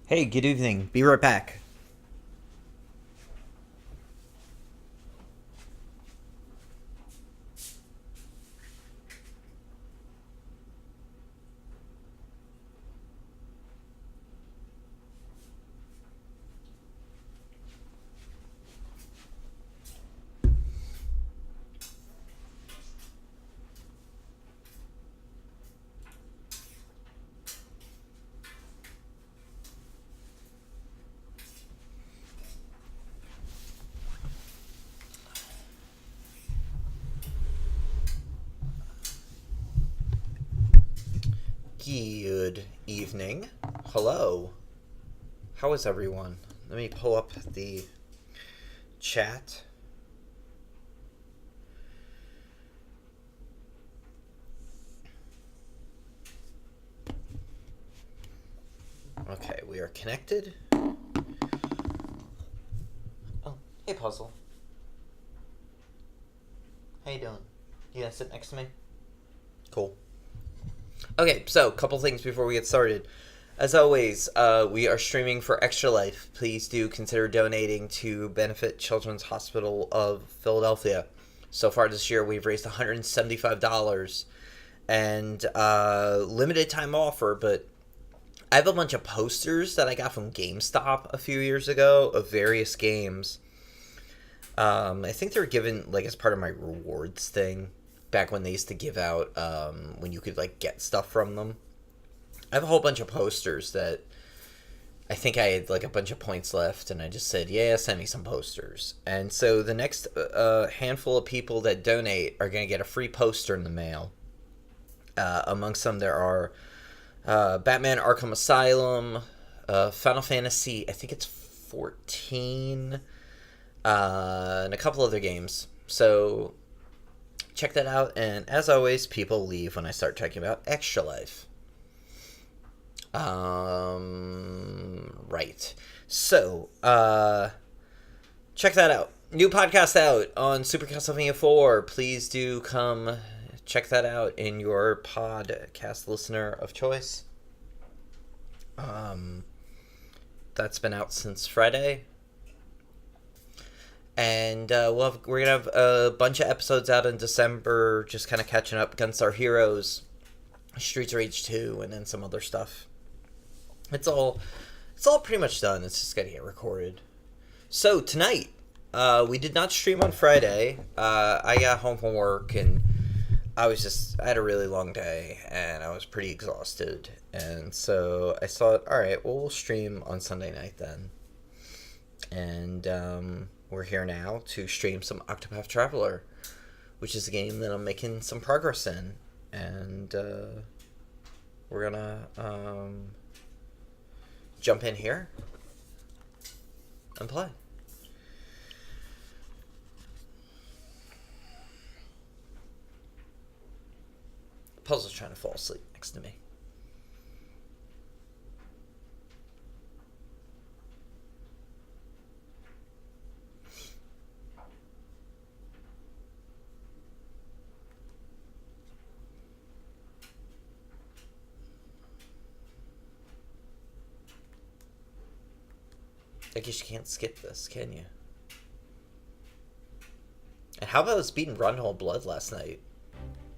Hey, good evening. Be right back. Good evening. Hello. How is everyone? Let me pull up the chat. Okay, we are connected. Oh, hey, Puzzle. How you doing? You gonna sit next to me? Cool. Okay, so a couple things before we get started. As always, we are streaming for Extra Life. Please do consider donating to benefit Children's Hospital of Philadelphia. So far this year, we've raised $175 and limited time offer, but I have a bunch of posters that I got from GameStop a few years ago of various games. I think they were given like as part of my rewards thing back when they used to give out when you could like get stuff from them. I have a whole bunch of posters that I think I had like a bunch of points left, and I just said, yeah, send me some posters. And so the next handful of people that donate are going to get a free poster in the mail. Amongst them, there are Batman Arkham Asylum, Final Fantasy, I think it's 14, and a couple other games. So check that out. And as always, people leave when I start talking about Extra Life. Right. So, check that out. New podcast out on Super Castlevania 4. Please do come check that out in your podcast listener of choice. That's been out since Friday. And we're going to have a bunch of episodes out in December, just kind of catching up against our heroes. Streets of Rage 2, and then some other stuff. It's all pretty much done. It's just gotta get recorded. So tonight, we did not stream on Friday. I got home from work and I had a really long day and I was pretty exhausted. And so I thought, all right, well, we'll stream on Sunday night then. And we're here now to stream some Octopath Traveler, which is a game that I'm making some progress in. And we're gonna jump in here and play. Puzzle's trying to fall asleep next to me. I guess you can't skip this, can you? And how about us beating Run Whole Blood last night?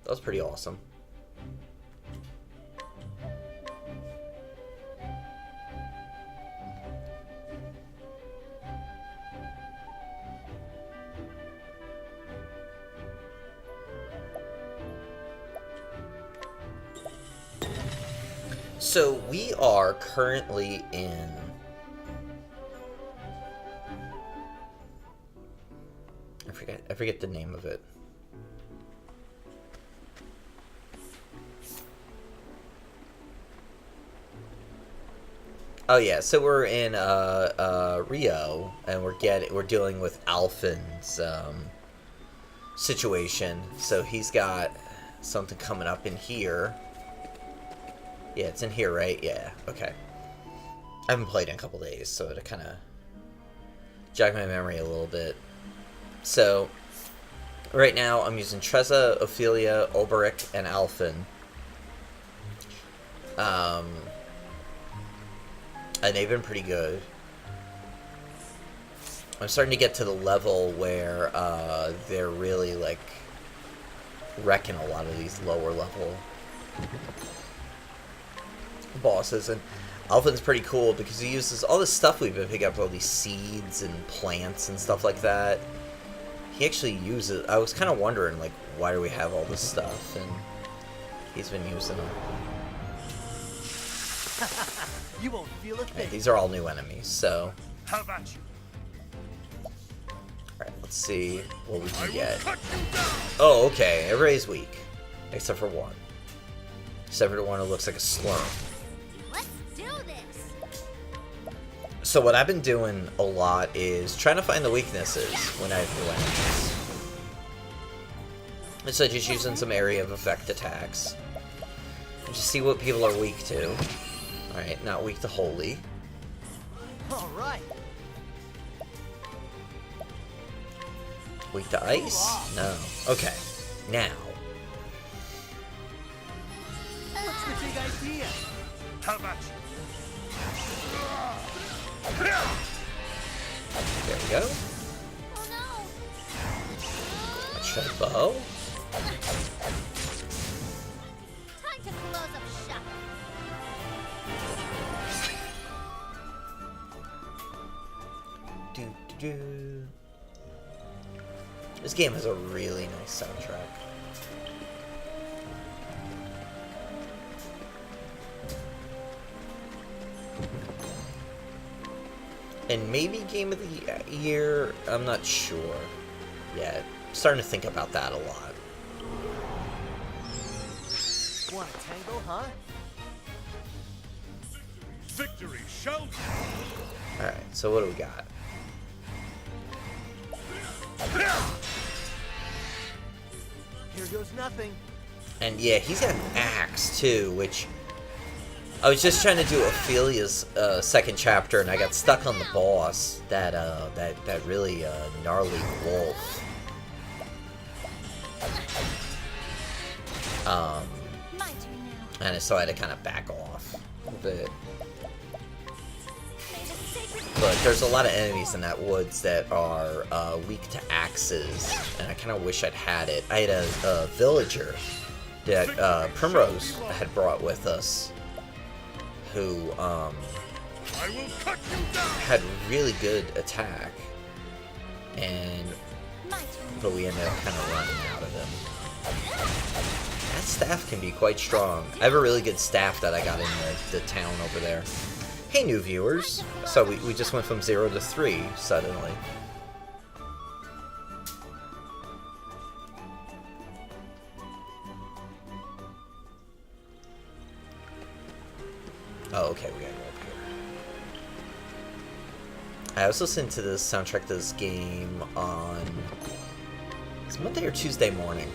That was pretty awesome. So we are currently in I forget the name of it. Oh yeah, so we're in Rio, and we're dealing with Alphin's situation. So he's got something coming up in here. Yeah, it's in here, right? Yeah, okay. I haven't played in a couple days, so to kind of jog my memory a little bit. So right now I'm using Treza, Ophelia, Ulberich, and Alphin. And they've been pretty good. I'm starting to get to the level where they're really, like, wrecking a lot of these lower level bosses. And Alpha's pretty cool because he uses all this stuff we've been picking up, all these seeds and plants and stuff like that. He actually uses... I was kind of wondering, like, why do we have all this stuff? And he's been using them. You won't feel a thing. Right, these are all new enemies, so... How about you? Alright, let's see what we can get. Oh, okay. Everybody's weak. Except for one. Except for the one who looks like a slurm. Let's do this. So what I've been doing a lot is trying to find the weaknesses when I have new enemies. And so just using some area of effect attacks. And just see what people are weak to. Alright, not weak to holy. Alright. Weak to ice? No. Okay. Now. What's the big idea? How about you? There we go. Oh no. Let's try the bow. Time to close up shop. Do. This game has a really nice soundtrack. And maybe Game of the Year, I'm not sure yet. I'm starting to think about that a lot. Want a tango, huh? Victory shall be. Alright, so what do we got? Here goes nothing. And yeah, he's got an axe too, which... I was just trying to do Ophelia's second chapter, and I got stuck on the boss, that really gnarly wolf. My turn now. And so I had to kind of back off a bit. May the sacred But there's a lot of enemies in that woods that are weak to axes, and I kind of wish I'd had it. I had a villager that Primrose had brought with us, who I will cut you down. had really good attack, and my turn. but we ended up kind of running out of him. That staff can be quite strong. I have a really good staff that I got in the town over there. Hey, new viewers. So we just went from 0 to 3 suddenly. Oh, okay, we gotta go up here. I was listening to this soundtrack to this game on... It's Monday or Tuesday morning.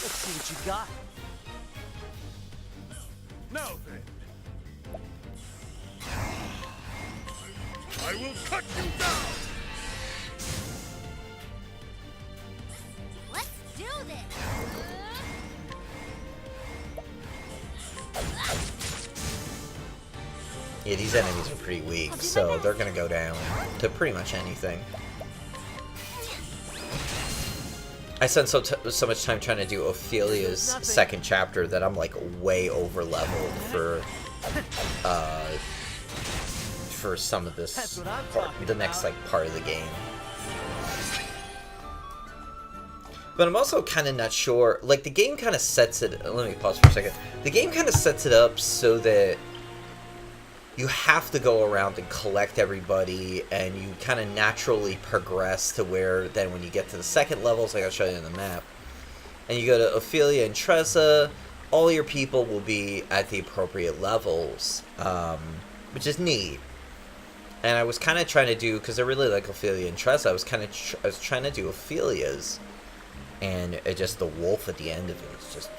Let's see what you got. Now then. I will cut you down. Let's do this. Yeah, these enemies are pretty weak, so they're gonna go down to pretty much anything. I spent so much time trying to do Ophelia's second chapter that I'm like way over leveled for some of this part, the next like part of the game. But I'm also kind of not sure, like the game kind of sets it, let me pause for a second. The game kind of sets it up so that you have to go around and collect everybody, and you kind of naturally progress to where then when you get to the second levels, like I'll show you in the map, and you go to Ophelia and Tressa, all your people will be at the appropriate levels, which is neat. And I was kind of trying to do, because I really like Ophelia and Tressa, I was trying to do Ophelia's, and it just, the wolf at the end of it is just,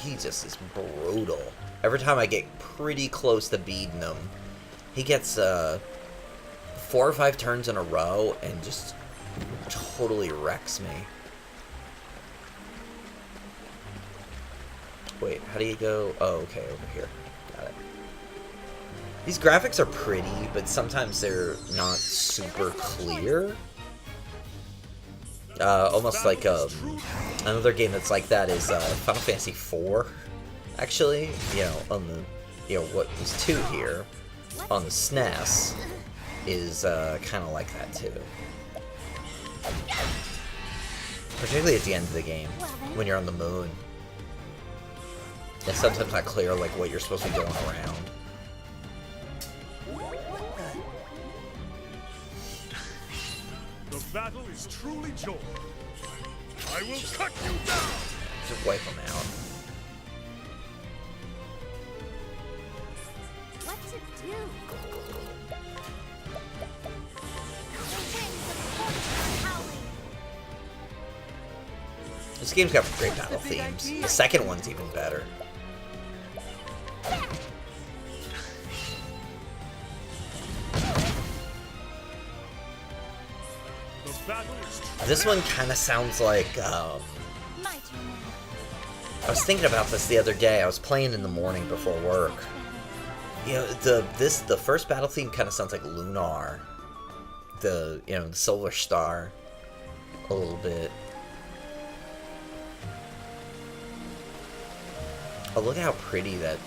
he just is brutal. Every time I get pretty close to beating him, he gets 4 or 5 turns in a row and just totally wrecks me. Wait, how do you go? Oh, okay, over here. Got it. These graphics are pretty, but sometimes they're not super clear. Almost like another game that's like that is Final Fantasy IV. Actually, you know, on the what was 2 here on the SNES is kind of like that too. Particularly at the end of the game when you're on the moon. It's sometimes not clear like what you're supposed to be going around. The battle is truly joy. I will cut you down. Just wipe them out. What to do? The winds of fortune are howling. This game's got great battle themes. The second one's even better. The battle is This one kind of sounds like, My turn now. I was thinking about this the other day. I was playing in the morning before work. You know, the first battle theme kind of sounds like Lunar. The Solar Star. A little bit. Oh, look at how pretty that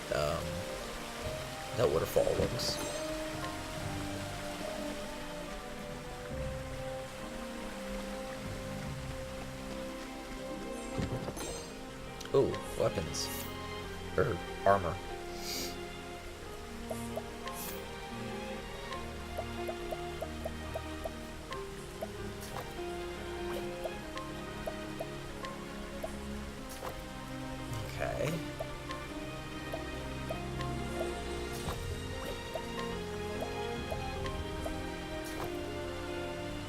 waterfall looks. Ooh, weapons. Or armor. Okay.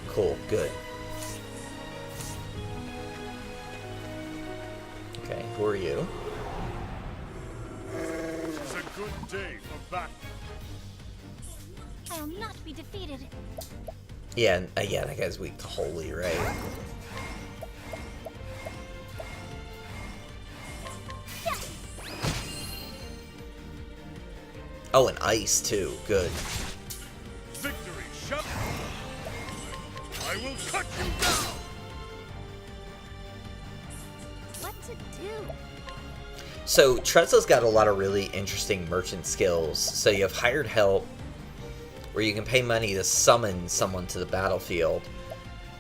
Cool, good. Okay, who are you? It's a good day for battle. I'll not be defeated. Yeah, yeah, that guy's weak to holy, right? Oh, and ice too. Good. Victory shall. I will cut you down. What to do? So Trezza's got a lot of really interesting merchant skills. So you have hired help, where you can pay money to summon someone to the battlefield.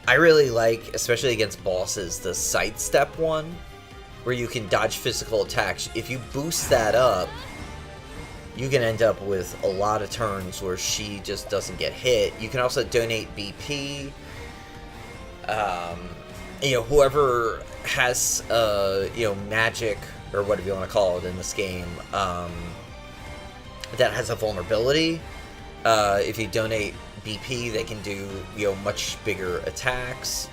I really like, especially against bosses, the sidestep one, where you can dodge physical attacks. If you boost that up, you can end up with a lot of turns where she just doesn't get hit. You can also donate BP. Whoever has, magic, or whatever you want to call it in this game, that has a vulnerability. If you donate BP, they can do, much bigger attacks.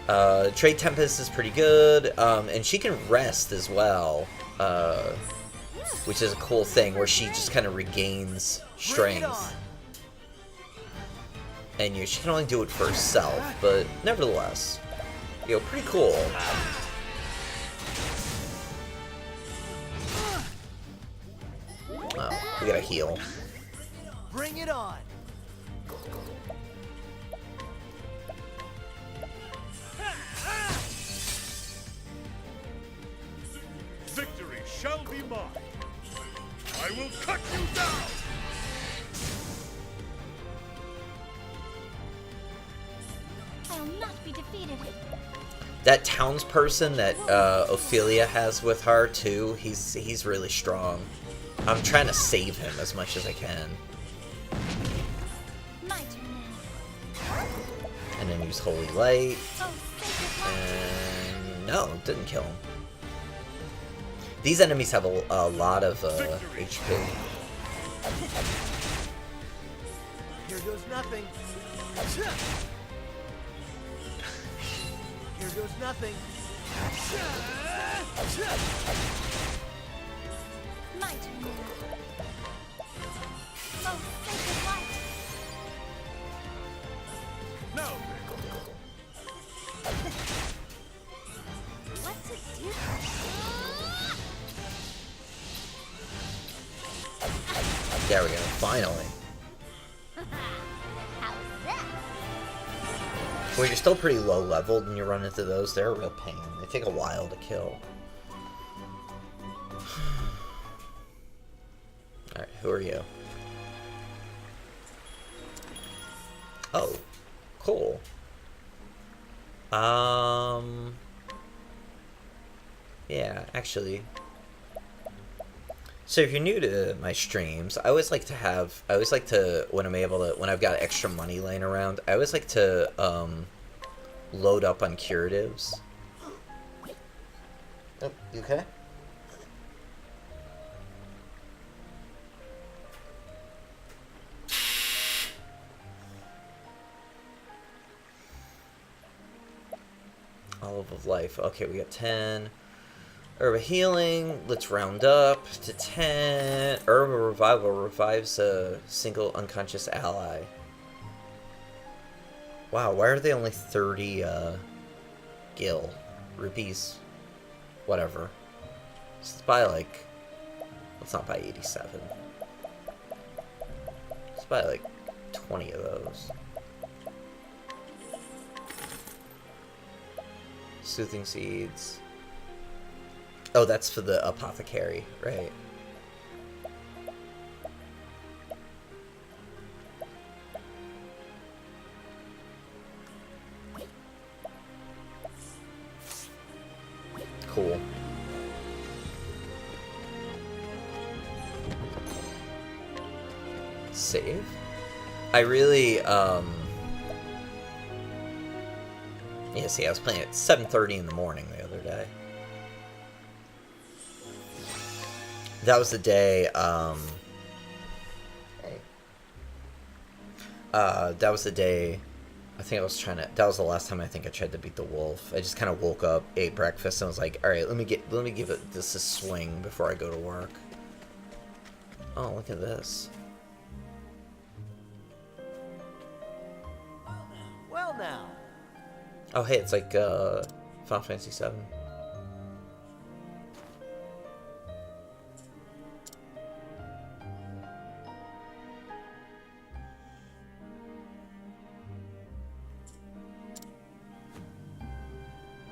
Trade Tempest is pretty good, and she can rest as well, which is a cool thing, where she just kind of regains strength. And she can only do it for herself, but nevertheless, pretty cool. Oh, we gotta heal. Bring it on. Victory shall be mine. I will cut you down. I'll not be defeated. That townsperson that Ophelia has with her too, he's really strong. I'm trying to save him as much as I can. My turn now. And then use Holy Light. Oh, sacred light. And no, it didn't kill him. These enemies have a lot of HP. Here goes nothing. Here goes nothing. My turn now. Oh, sacred light. No. What to do? There we go. Finally. How's that? Well, you're still pretty low leveled and you run into those. They're a real pain. They take a while to kill. Alright, who are you? Oh, cool. Yeah, actually. So if you're new to my streams, I always like to, when I'm able to, when I've got extra money laying around, I always like to, load up on curatives. Oh, you okay? Olive of Life. Okay, we got 10. Herb of Healing. Let's round up to 10. Herb of Revival revives a single unconscious ally. Wow, why are they only 30 gil? Rupees. Whatever. Let's buy like... Let's not buy 87. Let's buy like 20 of those. Soothing Seeds. Oh, that's for the apothecary, right? Cool. Save? I really, yeah, see, I was playing at 7:30 in the morning the other day. That was the day, that was the day, I think I was trying to, that was the last time I think I tried to beat the wolf. I just kind of woke up, ate breakfast, and was like, alright, let me give this a swing before I go to work. Oh, look at this. Well now. Oh, hey, it's like, Final Fantasy VII.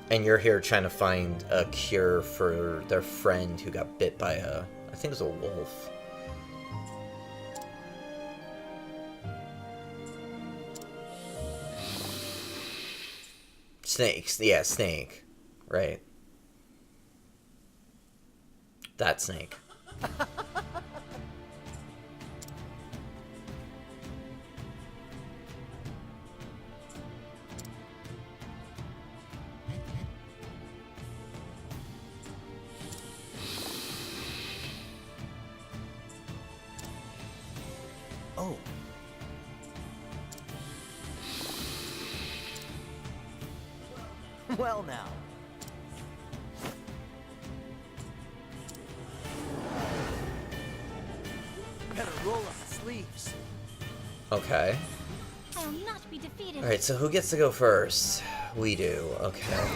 And you're here trying to find a cure for their friend who got bit by a, I think it was a wolf. Snakes, yeah, snake. Right. That snake. Oh. Well now. Better roll up the sleeves. Okay. I will not be defeated. Alright, so who gets to go first? We do. Okay.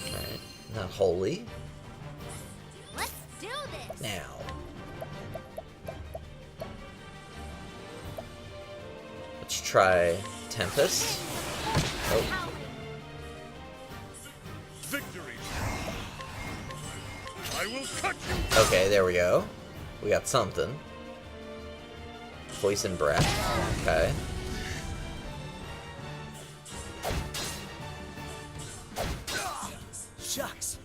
Alright. Not holy. Let's do this. Now. Let's try Tempest. Oh. Victory! I will cut you! Okay, there we go. We got something. Poison breath. Okay. Shucks.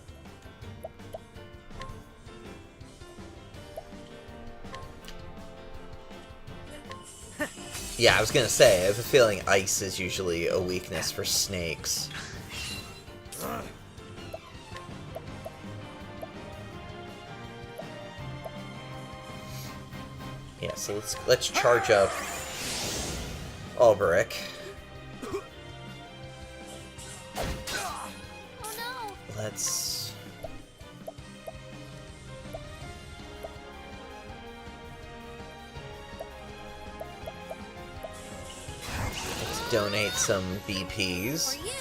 Yeah, I was gonna say, I have a feeling ice is usually a weakness for snakes. Yeah, so let's charge up Alberic. Oh no. Let's donate some BPs. For you.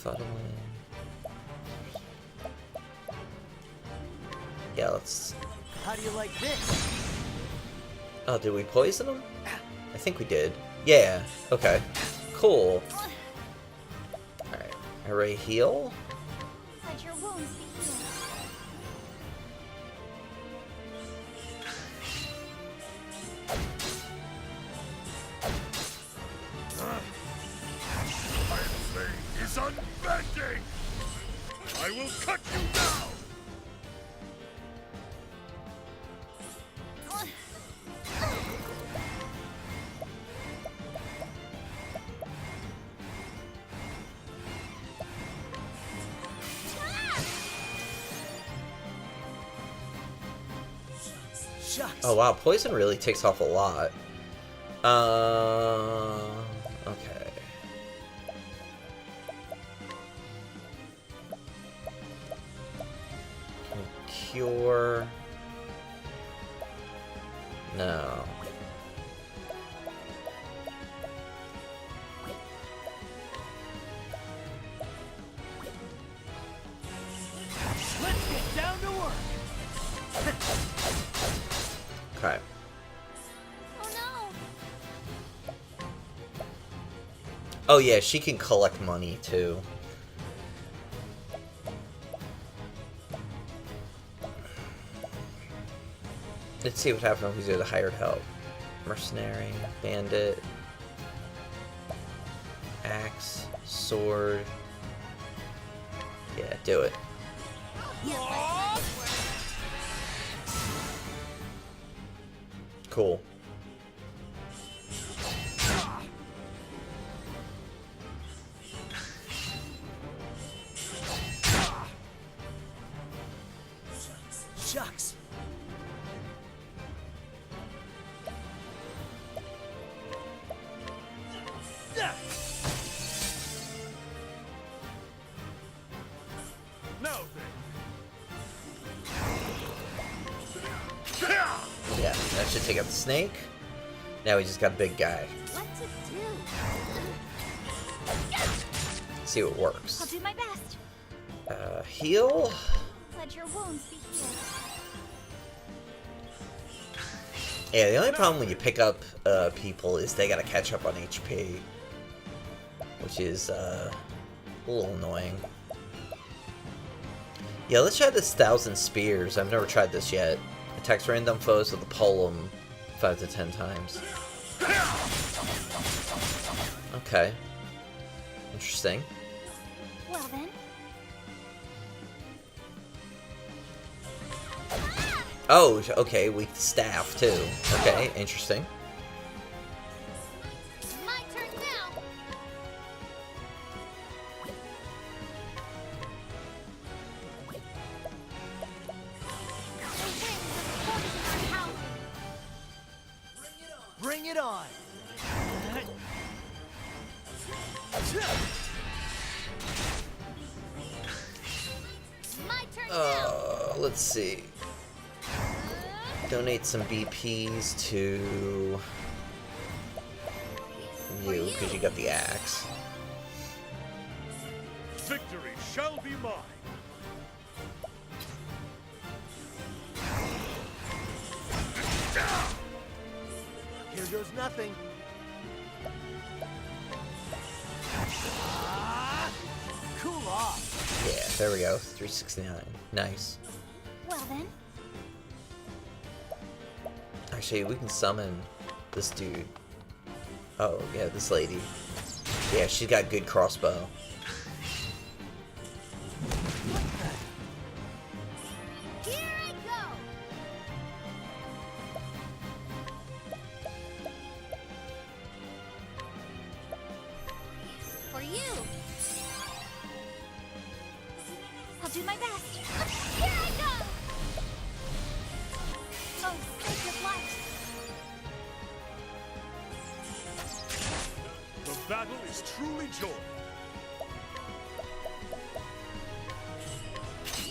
Befuddling. Yeah, let's... How do you like this? Oh, did we poison him? I think we did. Yeah, okay. Cool. Alright, array heal. Let your wounds be healed. My blade is unbending! I will cut you down! Shucks. Oh wow, poison really takes off a lot. Okay. Can we cure? No. Let's get down to work. Okay. Oh no! Oh yeah, she can collect money too. Let's see what happens if we do the hired help. Mercenary, bandit, axe, sword. Yeah, do it. Cool. Shucks. Now then! Yeah, that should take out the snake. Now we just got a big guy. What's it do? See what I'll works. do my best. Heal? Let your wounds be healed. Yeah, the only problem when you pick up people is they gotta catch up on HP. Which is a little annoying. Yeah, let's try this 1,000 Spears. I've never tried this yet. Attacks random foes with a polem 5 to 10 times. Okay. Interesting. Well then. Oh, okay, weak staff too. Okay, interesting. My turn now. The winds of fortune are howling. Bring it on. My turn now. Let's see. Donate some BPs to you, because you got the axe. Victory shall be mine! Here goes nothing. Cool off. Yeah, there we go. 369. Nice. Well then. Actually, we can summon this dude. Oh, yeah, this lady. Yeah, she's got good crossbow. Here I go. For you. I'll do my best. Here I go. Oh, sacred light. The battle is truly joy.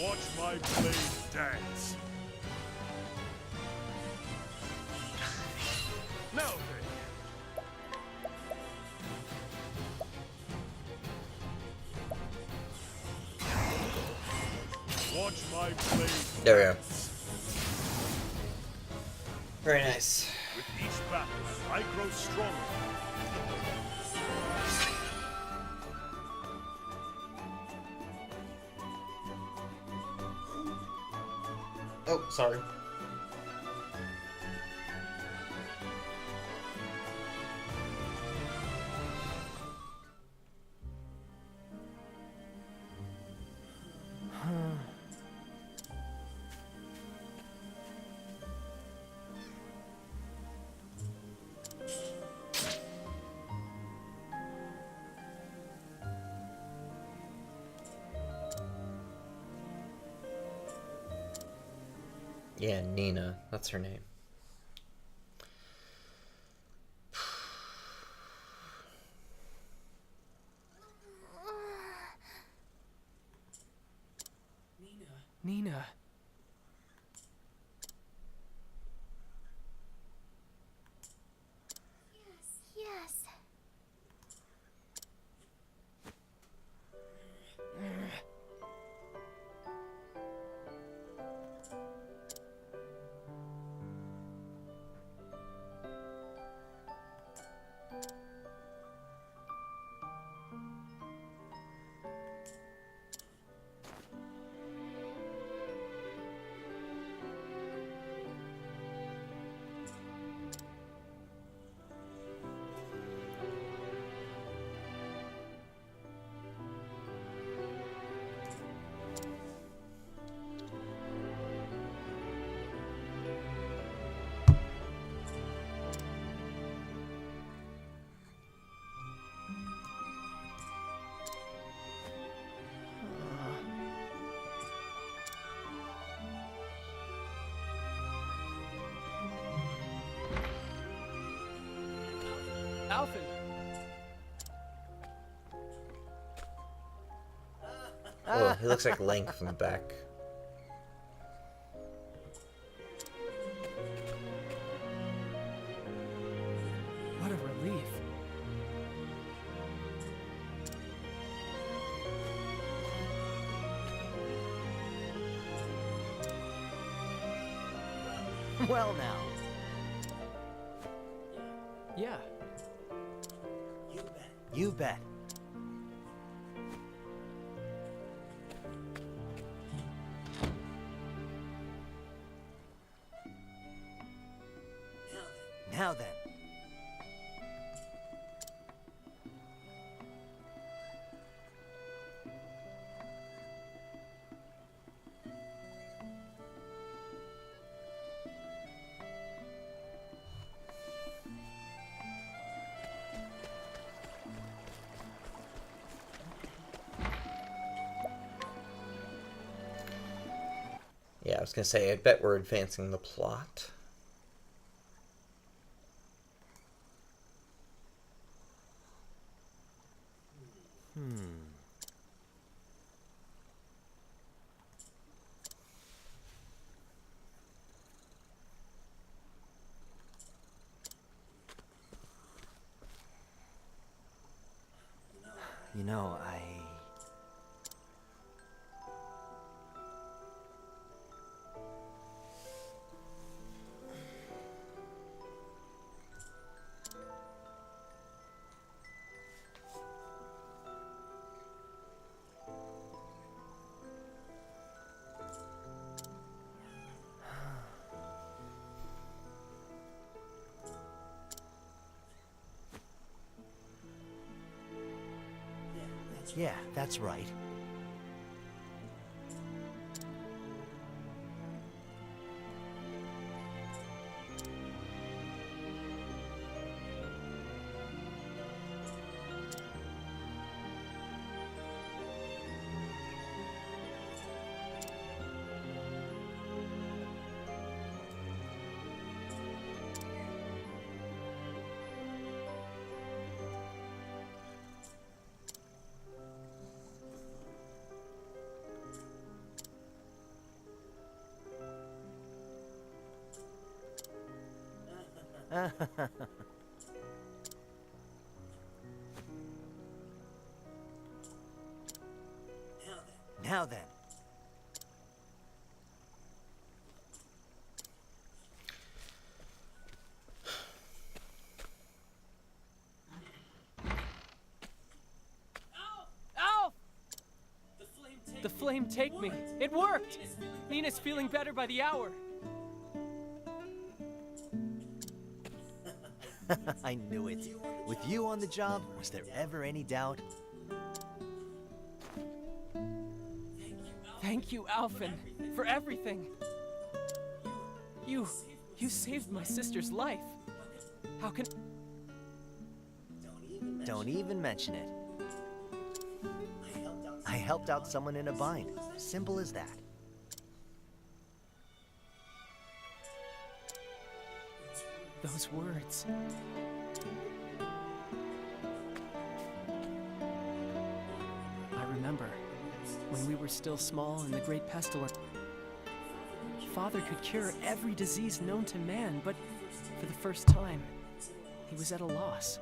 Watch my blade dance. Now then. Watch my blade. There we go. dance. Very nice. With each battle, I grow stronger. Oh, sorry. Yeah, Nina. That's her name. Nina. Yes. Alphen. Oh, he looks like Link from the back. What a relief. Well now. Yeah. You bet. Now then. Yeah, I was gonna say, I bet we're advancing the plot. You know, Yeah, that's right. Now then. The flame take me. It worked! Nina's feeling better by the hour. I knew it. With you on the job, was there ever any doubt? Thank you, Alphen, for everything. You saved my sister's life. How can... Don't even mention it. I helped out someone in a bind. Simple as that. Those words. I remember when we were still small and the great pestilence. Father could cure every disease known to man, but for the first time, he was at a loss.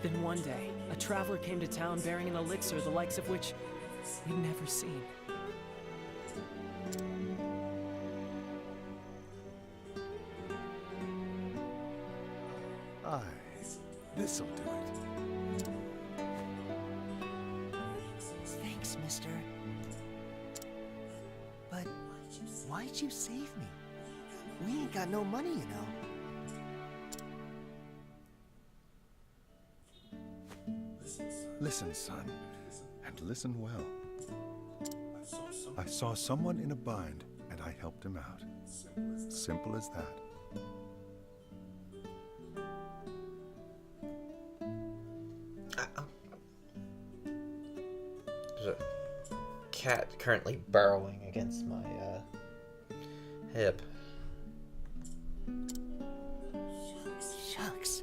Then one day, a traveler came to town bearing an elixir the likes of which we'd never seen. Aye, this'll do it. Thanks, mister. But why'd you save me? We ain't got no money, you know. Listen, son, and listen well. I saw someone in a bind, and I helped him out. Simple as that. There's a cat currently burrowing against my hip. Shucks.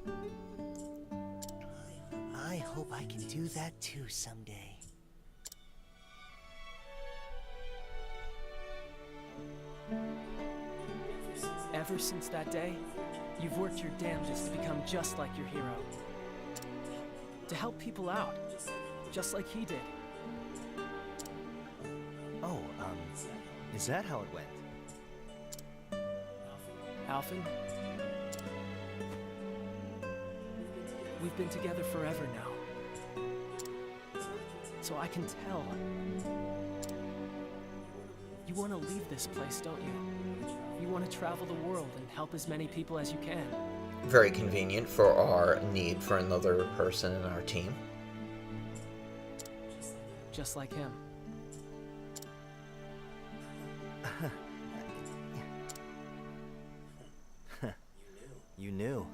I hope I can do that too someday. Ever since that day, you've worked your damnedest to become just like your hero. To help people out, just like he did. Oh, is that how it went? Alphen, we've been together forever now. So I can tell. You want to leave this place, don't you? You want to travel the world and help as many people as you can. Very convenient for our need for another person in our team. Just like him. You knew.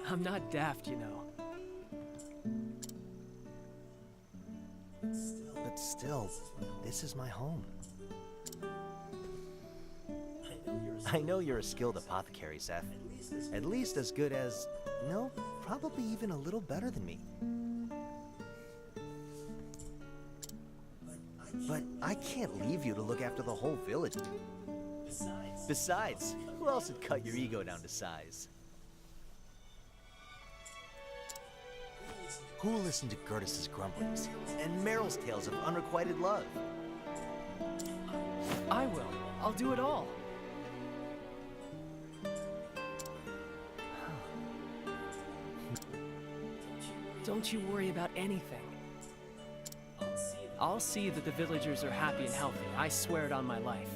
I'm not daft, you know. But still, this is my home. I know you're a skilled apothecary, Seth. At least as good as... No, probably even a little better than me. But I can't leave you to look after the whole village. Besides, who else would cut your ego down to size? Who'll listen to Gertus's grumblings and Meryl's tales of unrequited love? I will. I'll do it all. Don't you worry about anything. I'll see that the villagers are happy and healthy. I swear it on my life.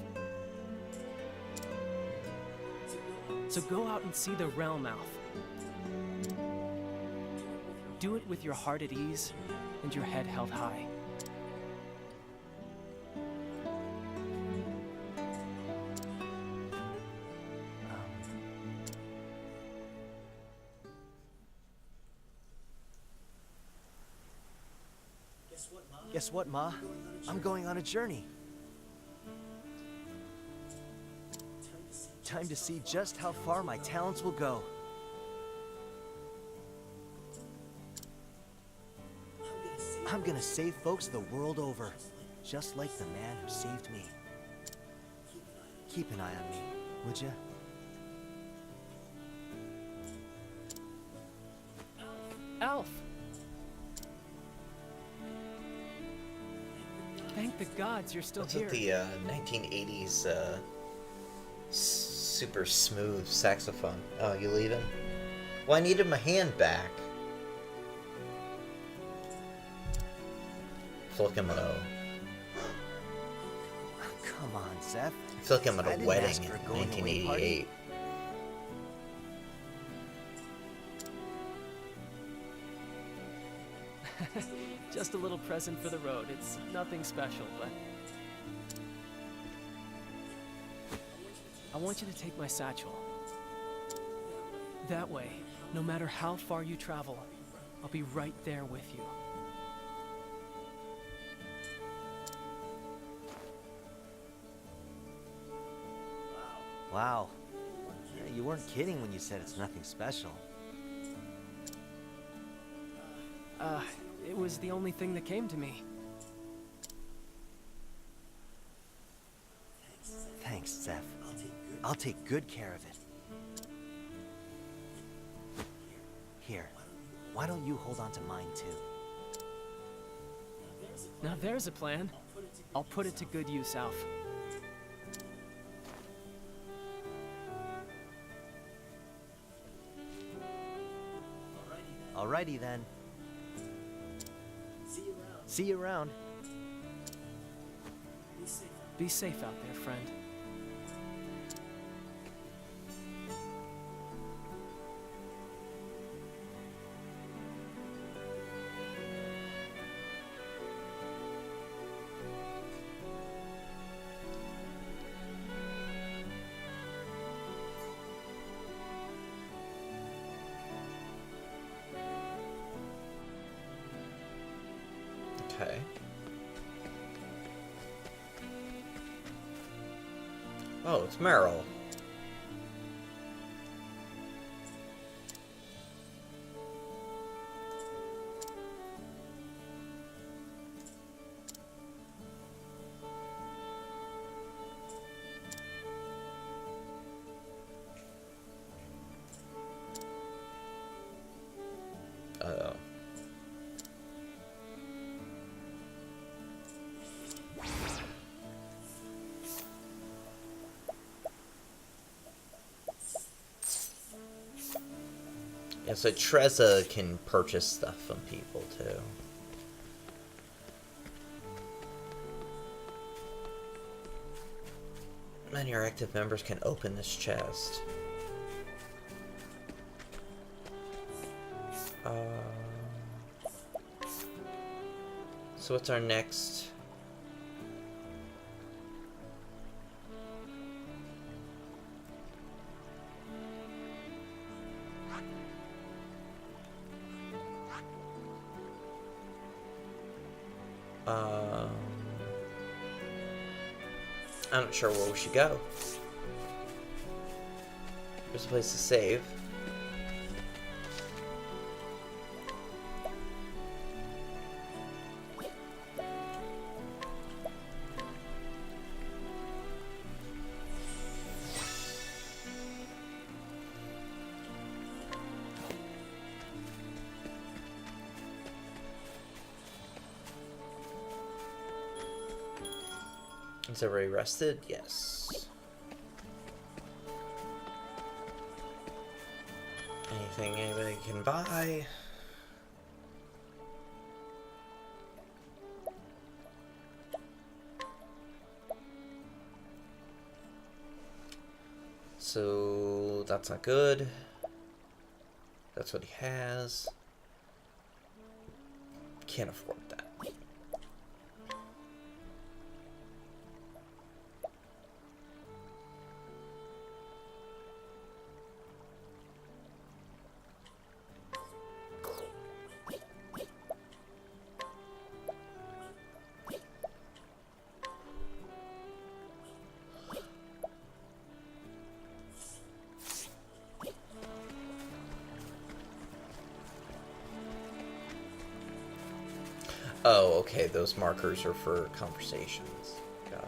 So go out and see the realm, Alf. Do it with your heart at ease and your head held high. Guess what, Ma? I'm going on a journey. Time to see just how far my talents will go. I'm gonna save folks the world over, just like the man who saved me. Keep an eye on me, would ya? Alf! Thank the gods you're still What's here. with the 1980s super smooth saxophone? Oh, you leaving? Well, I needed my hand back. feel like I'm at a, Come on, Zeph. I feel like I'm I at a didn't wedding ask in for a going away 1988. Just a little present for the road. It's nothing special, but I want you to take my satchel. That way, no matter how far you travel, I'll be right there with you. Wow. Yeah, you weren't kidding when you said it's nothing special. It was the only thing that came to me. Thanks, Zeph. I'll take good care of it. Here, why don't you hold on to mine too? Now there's a plan. I'll put it to good use, Alf. Alrighty then. See you around. Be safe out there, friend. Okay. Oh, it's Meryl. Uh-oh. Yeah, so Trezza can purchase stuff from people, too. And your active members can open this chest. So what's our next? I'm not sure where we should go. There's a place to save. Is everybody rested? Yes. Anything anybody can buy? So that's not good. That's what he has. Can't afford that. Oh, okay, those markers are for conversations. Got it.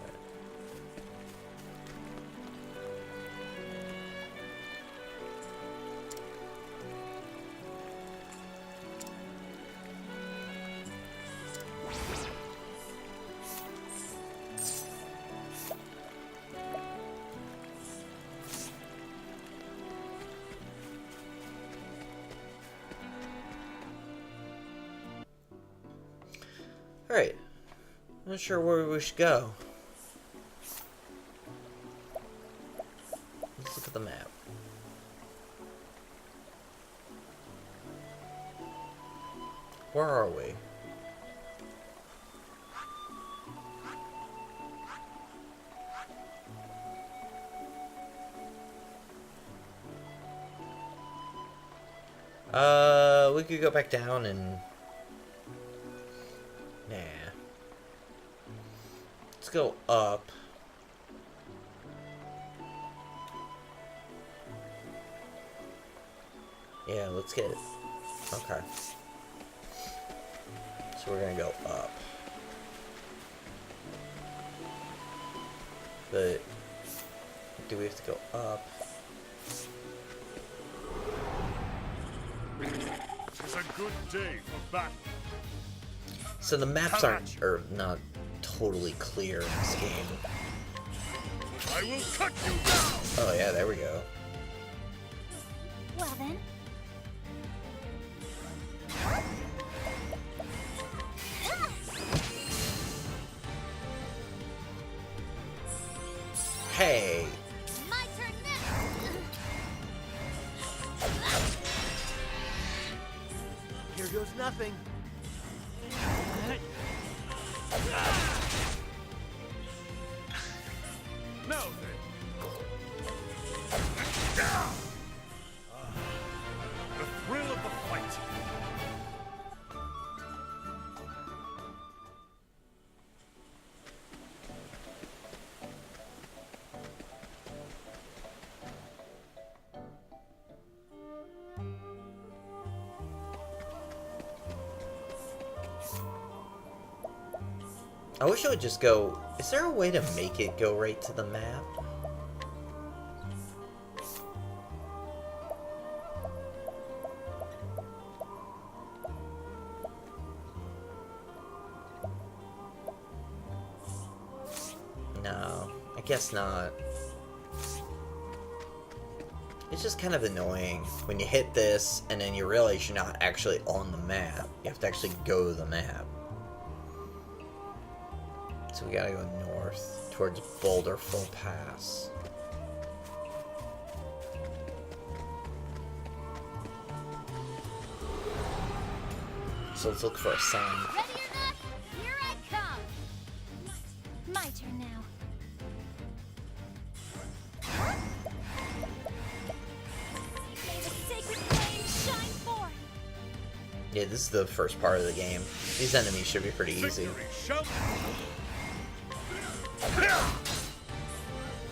Alright, not sure where we should go. Let's look at the map. Where are we? We could go back down and... Nah. Let's go up. Yeah, let's get it. Okay. So we're gonna go up. But... do we have to go up? It's a good day for battle. So the maps aren't, or not totally clear in this game. I will cut you down. Oh yeah, there we go. Well then. Hey! My turn next. Here goes nothing. Now then. The thrill of the fight. I wish it would just go... Is there a way to make it go right to the map? No, I guess not. It's just kind of annoying when you hit this and then you realize you're not actually on the map. You have to actually go to the map. So we gotta go north towards Boulder Full Pass. So let's look for a sign. Ready or not, here I come. My turn now. May the sacred flame shine forth. Yeah, this is the first part of the game. These enemies should be pretty easy. Victory shout.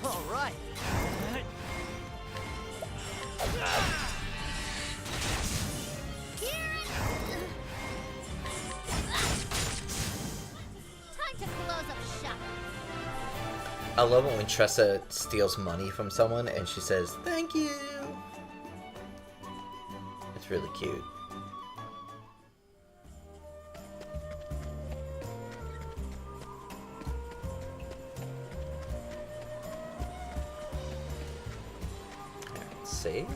All right. Time to close up shop. I love it when Tressa steals money from someone and she says, "Thank you." It's really cute. Alright, save.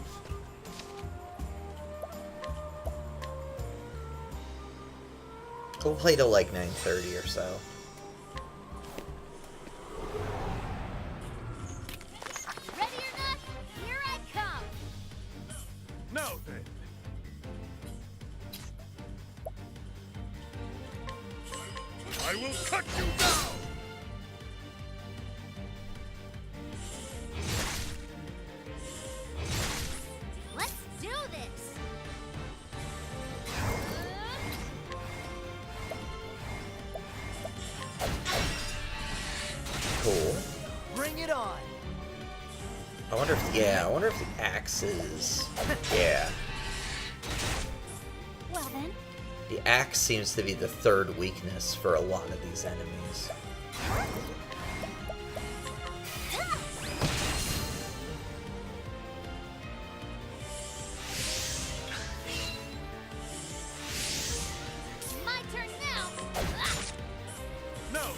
We'll play till like 9:30 or so. Ready or not, here I come. Now then. I will cut you down. Let's do this. Cool. Bring it on. I wonder if, I wonder if the axes, yeah. Well then. The axe seems to be the third weakness for a lot of these enemies. My turn now. Now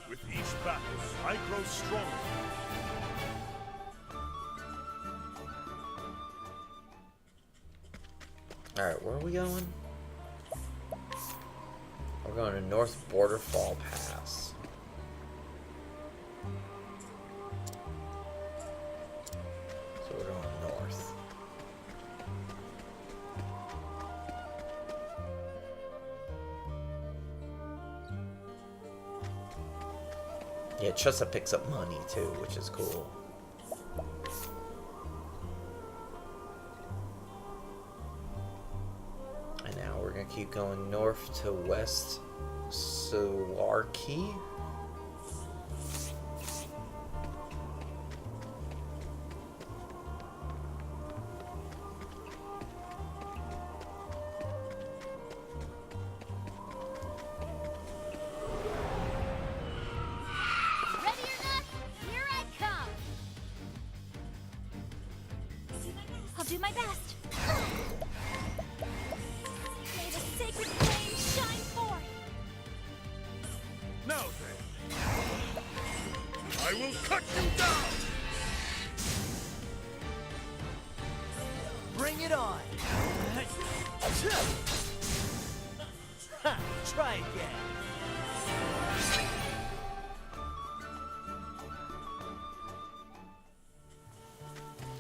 with each battle, I grow stronger. Alright, where are we going? We're going to North Borderfall Pass. So we're going north. Yeah, Chessa picks up money too, which is cool. And now we're gonna keep going north to West Suarki. Ready or not, here I come. I'll do my best. May the sacred flame shine forth. Now then, I will cut you down! Bring it on! Ha! Try again!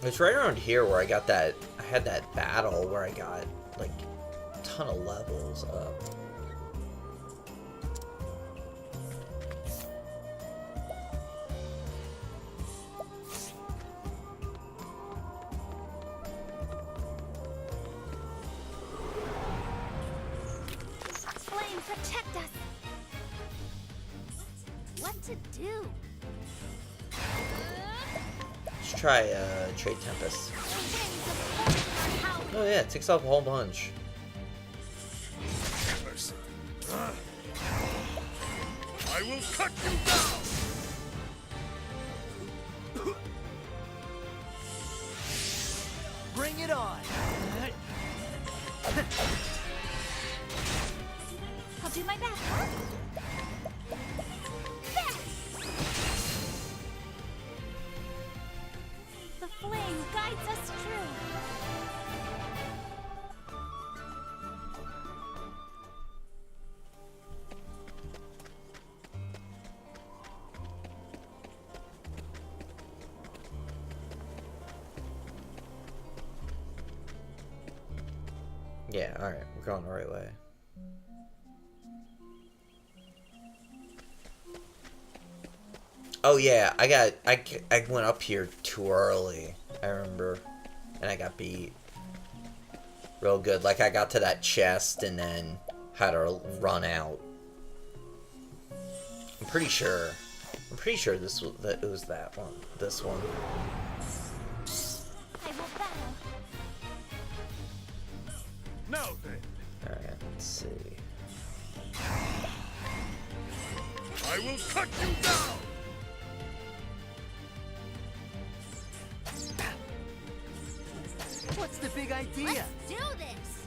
It's right around here where I got that. I had that battle where I got like a ton of levels up. Flame, protect us. What to do? Let's try Trade Tempest. The winds of fortune are howling. Oh yeah, it takes off a whole bunch. Mercy. I will cut you down! Bring it on! I'll do my best. Huh? There! The flame guides us true. Yeah, alright, we're going the right way. Oh yeah, I went up here too early, I remember, and I got beat real good. Like I got to that chest and then had to run out. I'm pretty sure this was that it was that one. This one. I will battle. Now then, Alright, let's see. I will cut you down! What's the big idea? Let's do this.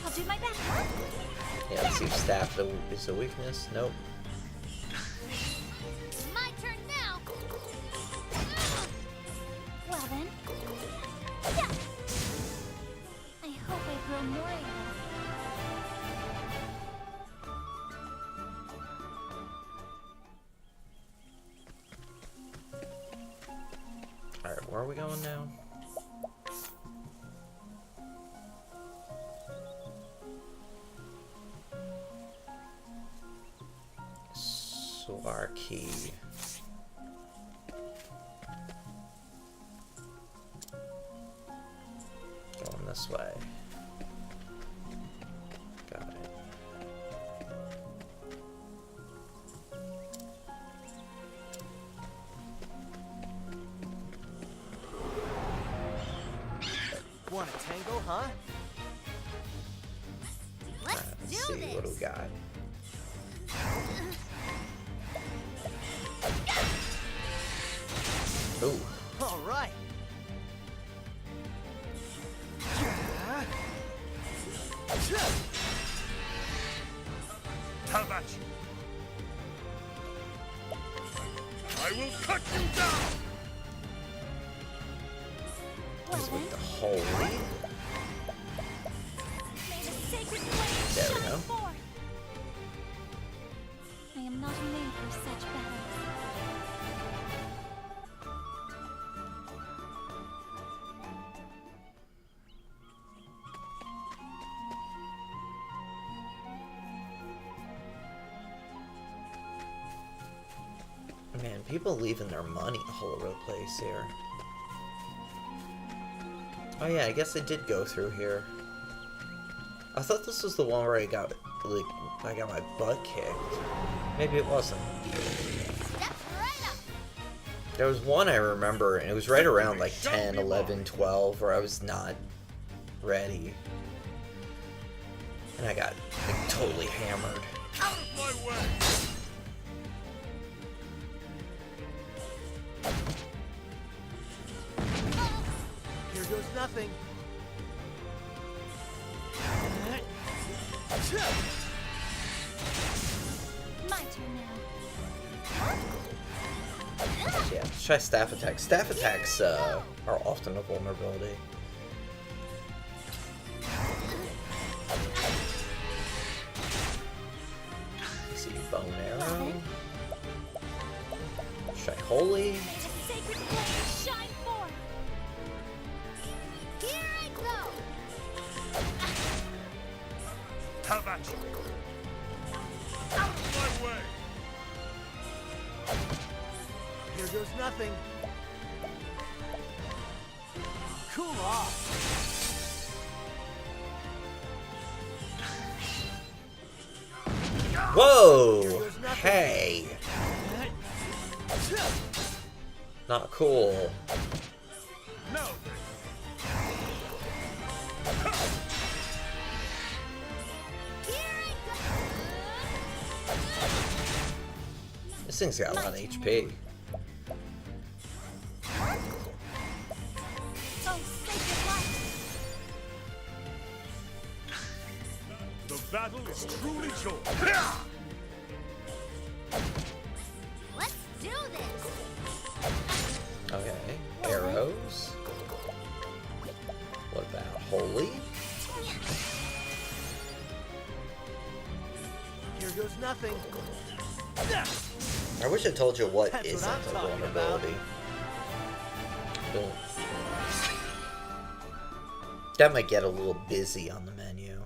I'll do my best. Huh? Yeah, let's see if staff is a weakness. Nope. My turn now. Well then. Yeah. I hope I grow more able. Alright, where are we going now? Suarki. Going this way. Got it. Want a tango, huh? Let's Alright, let's do see this. what do we got. Ooh. All right. How about you? I will cut you down! Well Is then, with the holy. may the sacred flame There we shine go. forth. I am not made for such battles. Man, people leaving their money all over the place here. Oh yeah, I guess I did go through here. I thought this was the one where I got my butt kicked. Maybe it wasn't. Step right up. There was one I remember, and it was right around like 10, 11, 12, where I was not ready. And I got like totally hammered. Out of my way! Here goes nothing. My turn now. Yeah, let's try staff attacks. Staff attacks are often a vulnerability. Let's see, bow and arrow. Let's try holy. May the sacred flame shine forth. Here I go. Have at you! Out of my way! Here goes nothing. Cool off. Whoa! Hey! Not cool. No! Here I go. This thing's got a lot of HP. Oh, sacred light. The battle is truly yours! Let's do this. Okay, arrows. What about holy? Here goes nothing. I wish I told you what That's what isn't I'm a talking vulnerability. Boom. That might get a little busy on the menu.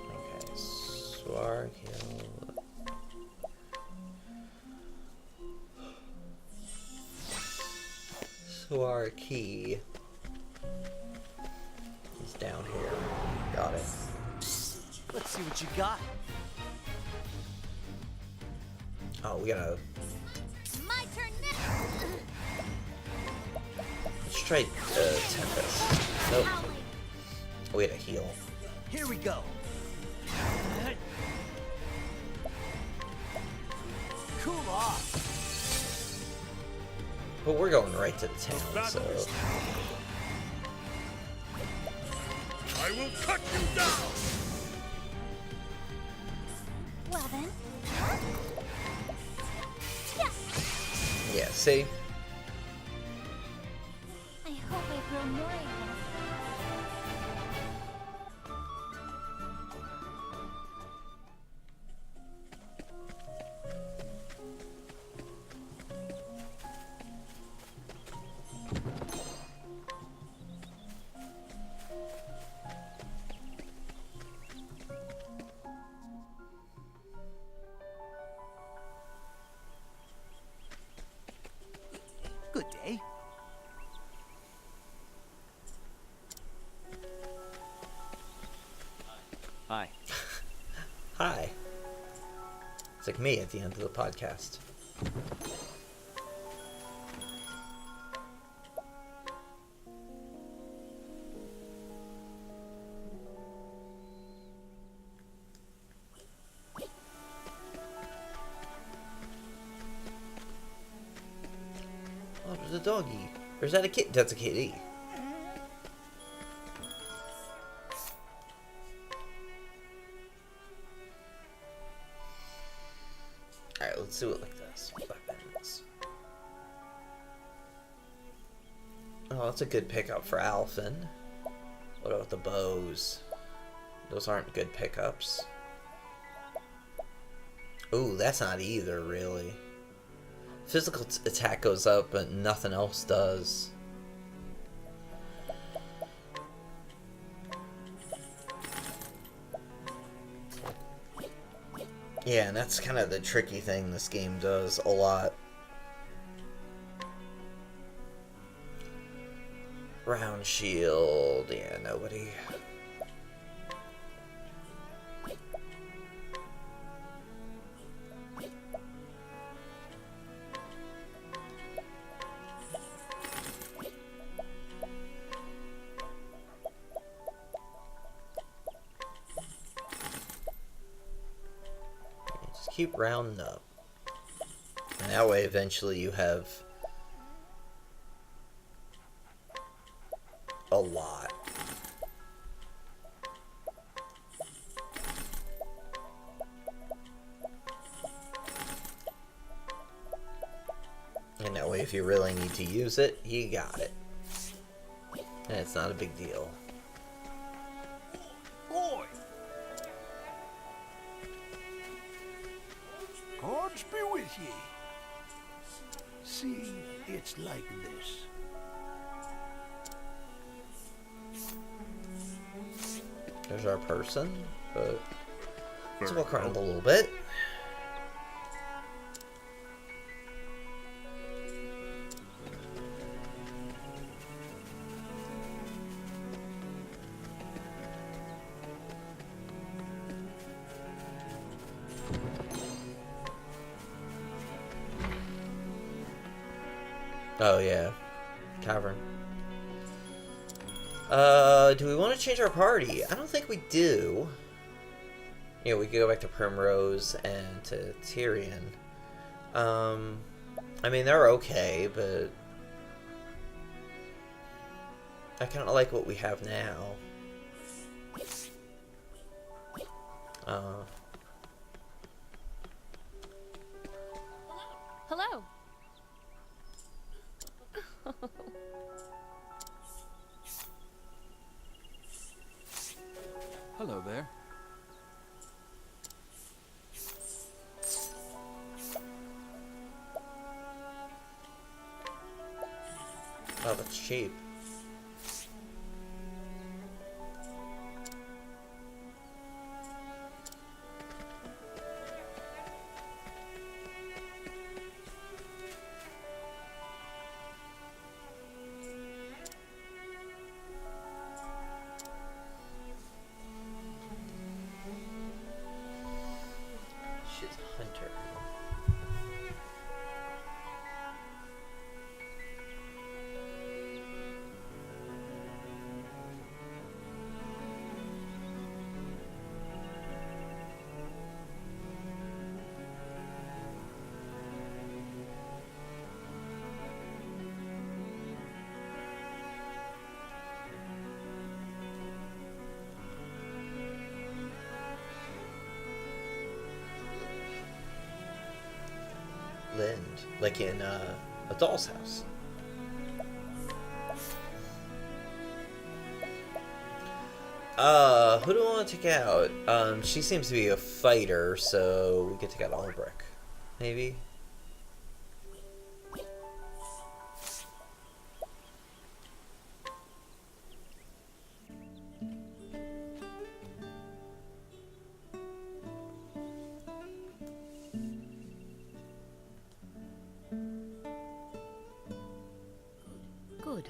Okay, Swark Hill. Swarky. He's down here. Got it. Let's see what you got. Oh, we gotta. My turn next. Let's try Tempest. Nope. Howling. We had a heal. Here we go. Cool off. But we're going right to the town, so. I will cut you down! Well then. Yeah. Yeah, see? I hope I grow more able. Good day. Hi. Hi. It's like me at the end of the podcast. Oh, there's a doggy. Or is that a kid? That's a kitty. let's do it like this. Weapons. Oh, that's a good pickup for Alphen. What about the bows? Those aren't good pickups. Ooh, that's not either, really. Physical attack goes up, but nothing else does. Yeah, and that's kind of the tricky thing this game does a lot. Round shield, yeah, nobody. Just keep rounding up. And that way eventually you have a lot. And that way if you really need to use it, you got it. And it's not a big deal. Boy! Gods be with ye. See, it's like this. There's our person, but let's walk around a little bit. Oh yeah, cavern. Do we want to change our party? I don't think we do. Yeah, we could go back to Primrose and to Tyrion. I mean, they're okay, but I kind of like what we have now. Hello. Hello there. Oh, that's cheap. She's a hunter. Lind, like in a doll's house. Who do I want to take out? She seems to be a fighter, so we could take out Albrecht. Maybe? Good.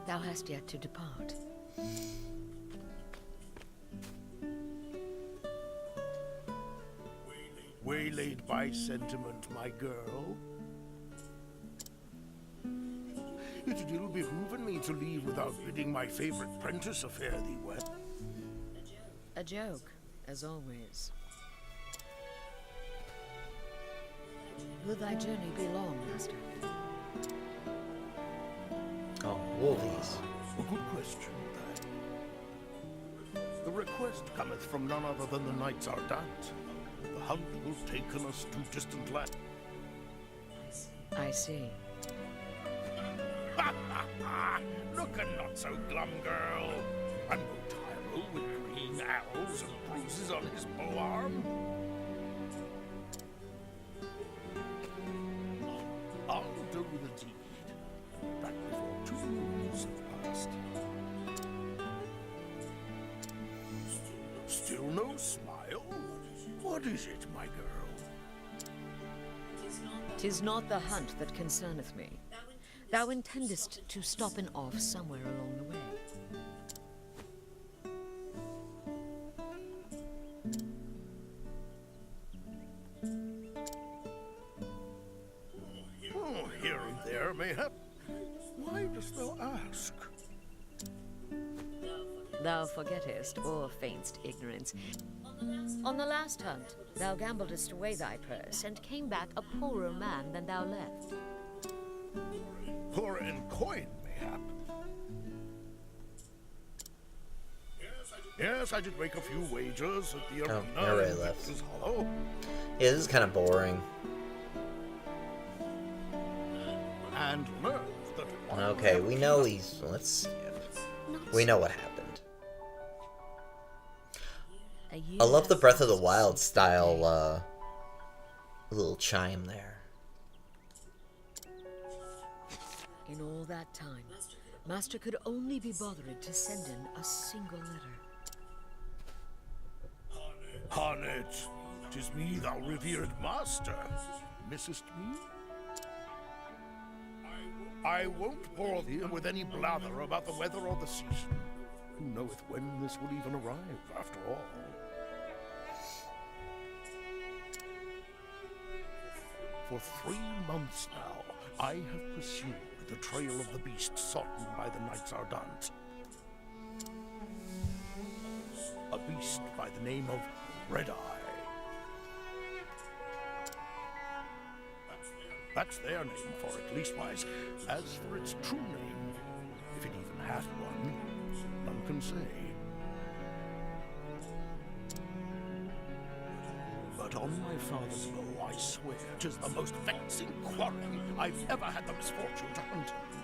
Thou hast yet to depart. Waylaid by sentiment, my girl. It ill behooven me to leave without bidding my favorite prentice a fare thee well. A joke, as always. Will thy journey be long, master? Oh, wolvies. A good question, that. The request cometh from none other than the Knights Ardent. The hunt will taken us to distant land. I see. Ha ha ha! Looking not so glum, girl. I'm no Tyrell with green arrows and bruises on his bow arm. I'll do the deed. That before 2 moons have passed. Still no smile? What is it, my girl? 'Tis not the hunt that concerneth me. Thou intendest to stop and off somewhere along the way. Oh, here and there, mayhap. Why dost thou ask? Thou forgettest, or feignst ignorance. On the last hunt, thou gambledest away thy purse, and came back a poorer man than thou left. Poor in coin, mayhap. Yes, I did make a few wagers at the arena already in left. Victor's Hollow. Yeah, this is kind of boring. And learned that Okay, we know he's... Let's see. We know what happened. I love the Breath of the Wild style, little chime there. In all that time, Master could only be bothered to send in a single letter. Harnet, 'tis me, thou revered master. Missest me? I won't bore thee with any blather about the weather or the season. Who knoweth when this will even arrive, after all? For 3 months now, I have pursued the trail of the beast sought by the Knights Ardent. A beast by the name of Red Eye. That's their name for it, leastwise. As for its true name, if it even hath one, none can say. But on my father's bow, I swear 'tis the most vexing quarry I've ever had the misfortune to hunt him.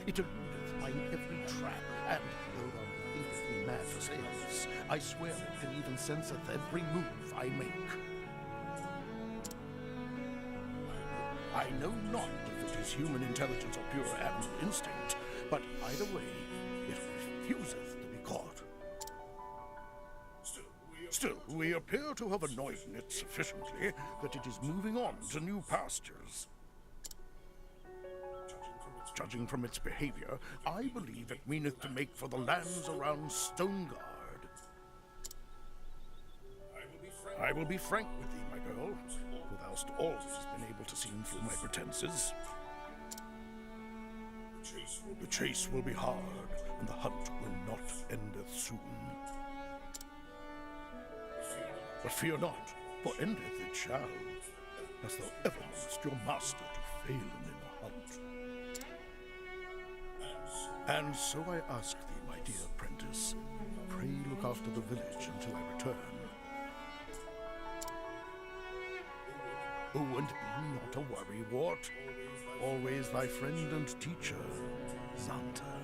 It eludeth mine every trap, and though thou thinkest me mad to say this, I swear it can even senseth every move I make. I know not if it is human intelligence or pure animal instinct, but either way, it refuseth to be caught. Still, we appear to have annoyed it sufficiently that it is moving on to new pastures. Judging from its behavior, I believe it meaneth to make for the lands around Stoneguard. I will be frank with thee, my girl, who thou'st always been able to see through my pretenses. The chase will be hard, and the hunt will not endeth soon. But fear not, for endeth it shall. Hast thou ever lost your master to fail in a hunt? And so I ask thee, my dear apprentice, pray look after the village until I return. Oh, and be not a worrywart. Always thy friend and teacher, Xanta.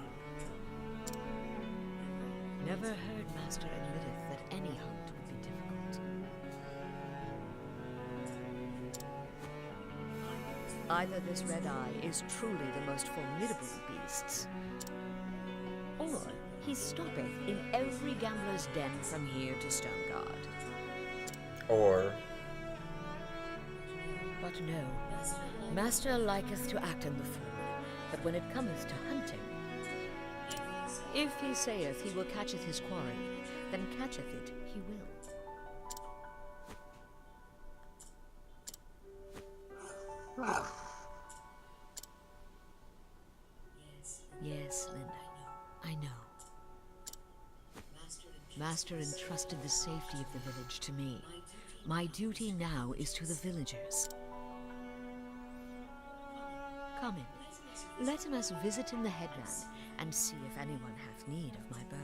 Never heard Master admitteth that any hunt would be difficult. Either this Red Eye is truly the most formidable of beasts, or he stoppeth in every gambler's den from here to Stoneguard. Or... But no, Master liketh to act in the fool, but when it cometh to hunting, if he saith he will catcheth his quarry, then catcheth it he will. Yes, Linda, I know. Master entrusted the safety of the village to me. My duty now is to the villagers. Come in. Let him us visit in the headland and see if anyone hath need of my bow.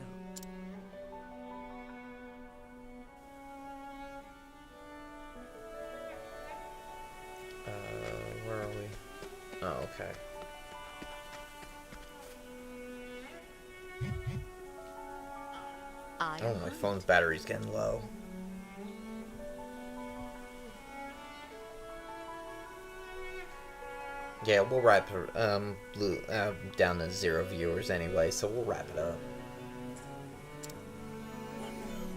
Okay. Oh, my phone's battery's getting low. Yeah, we'll wrap it. Down to 0 viewers anyway, so we'll wrap it up.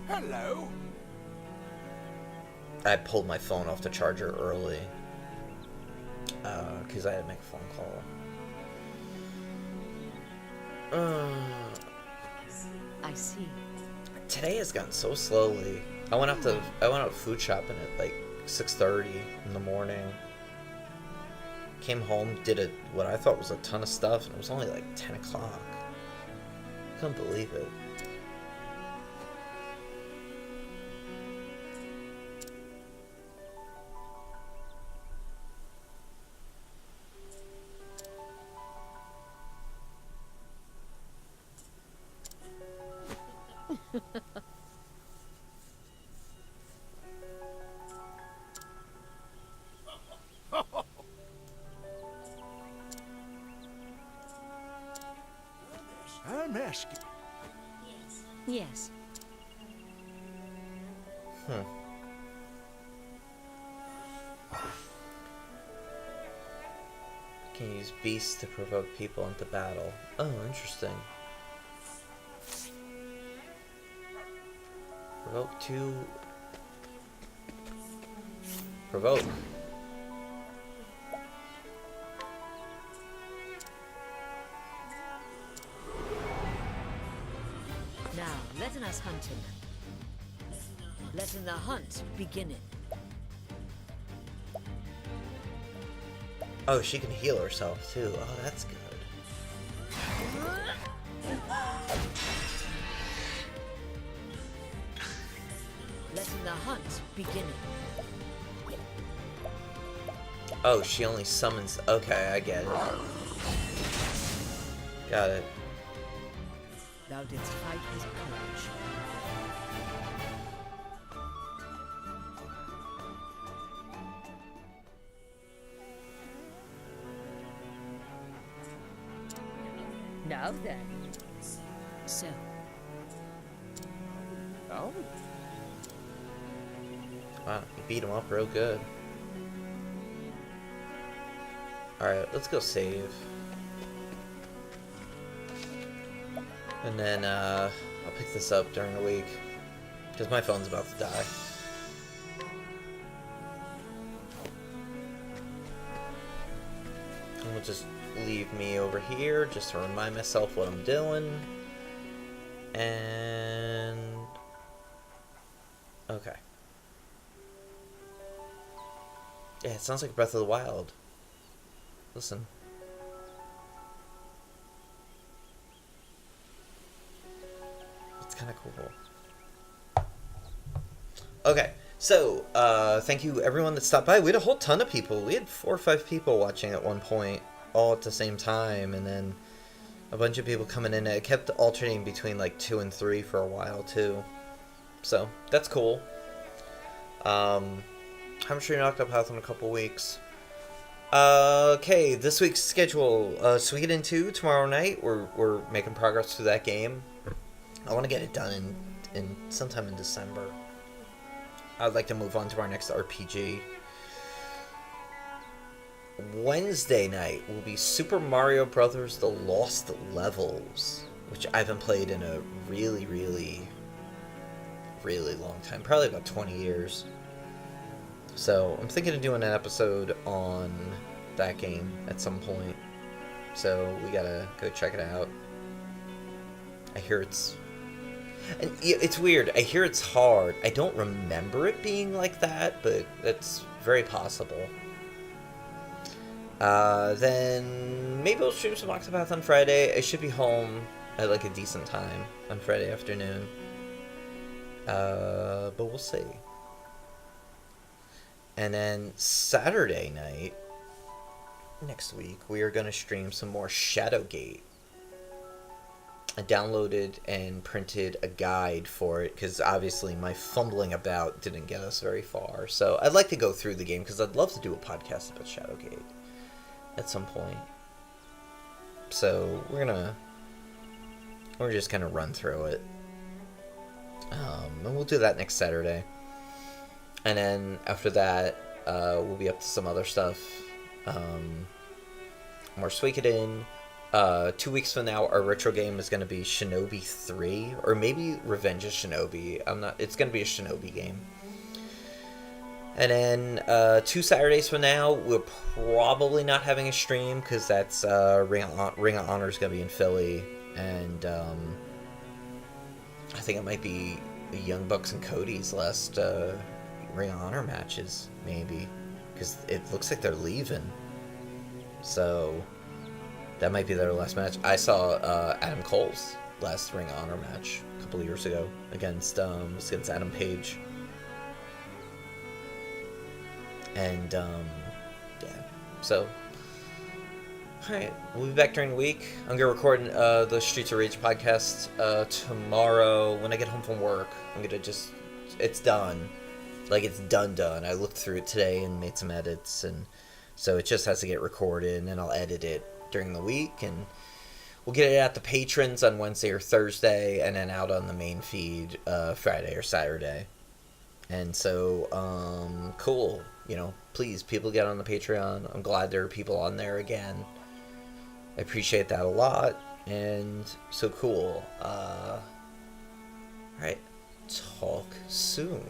Hello. I pulled my phone off the charger early. Because I had to make a phone call. I see. Today has gone so slowly. I went out food shopping at like 6:30 in the morning. Came home, did what I thought was a ton of stuff, and it was only like 10 o'clock. Couldn't believe it. I'm asking. Yes. Can use beasts to provoke people into battle. Oh, interesting. Provoke to... Provoke. Now, let us hunting. Letting the hunt begin. Oh, she can heal herself too. Oh, that's good. Letting the hunt begin. Oh, she only summons... Okay, I get it. Got it. Thou didst fight with courage. Now then. So. Oh. Wow, you beat him up real good. Alright, let's go save. And then, I'll pick this up during the week. Because my phone's about to die. And we'll just leave me over here, just to remind myself what I'm doing. And... Okay. Yeah, it sounds like Breath of the Wild. Listen. It's kind of cool. Okay, so, thank you everyone that stopped by. We had a whole ton of people. We had 4 or 5 people watching at one point, all at the same time, and then a bunch of people coming in. It kept alternating between like 2 and 3 for a while too. So, that's cool. I'm sure you're knocked up Octopath in a couple weeks. Okay, this week's schedule. Suikoden 2 tomorrow night. We're making progress through that game. I want to get it done in sometime in December. I'd like to move on to our next RPG. Wednesday night will be Super Mario Brothers: The Lost Levels, which I haven't played in a really, really, really long time. Probably about 20 years. So, I'm thinking of doing an episode on that game at some point. So, we gotta go check it out. I hear it's... And it's weird. I hear it's hard. I don't remember it being like that, but that's very possible. Then maybe we'll stream some Octopath on Friday. I should be home at like a decent time on Friday afternoon. But we'll see. And then Saturday night, next week, we are going to stream some more Shadowgate. I downloaded and printed a guide for it, because obviously my fumbling about didn't get us very far. So I'd like to go through the game, because I'd love to do a podcast about Shadowgate. at some point. So we're just gonna run through it. And we'll do that next Saturday. And then after that, we'll be up to some other stuff. More Suikoden. 2 weeks from now, our retro game is going to be Shinobi 3, or maybe Revenge of Shinobi. It's going to be a Shinobi game. And then 2 Saturdays from now, we're probably not having a stream because that's Ring of Honor is going to be in Philly, and I think it might be the Young Bucks and Cody's last Ring of Honor matches, maybe, because it looks like they're leaving. So that might be their last match. I saw Adam Cole's last Ring of Honor match a couple of years ago against Adam Page. And yeah, so alright, we'll be back during the week. I'm gonna record the Streets of Rage podcast tomorrow when I get home from work. I'm gonna just, it's done. Like, it's done. I looked through it today and made some edits, and so it just has to get recorded, and then I'll edit it during the week, and we'll get it out to patrons on Wednesday or Thursday, and then out on the main feed Friday or Saturday. And so, cool. You know, please, people get on the Patreon. I'm glad there are people on there again. I appreciate that a lot. And so cool. Alright. Talk soon.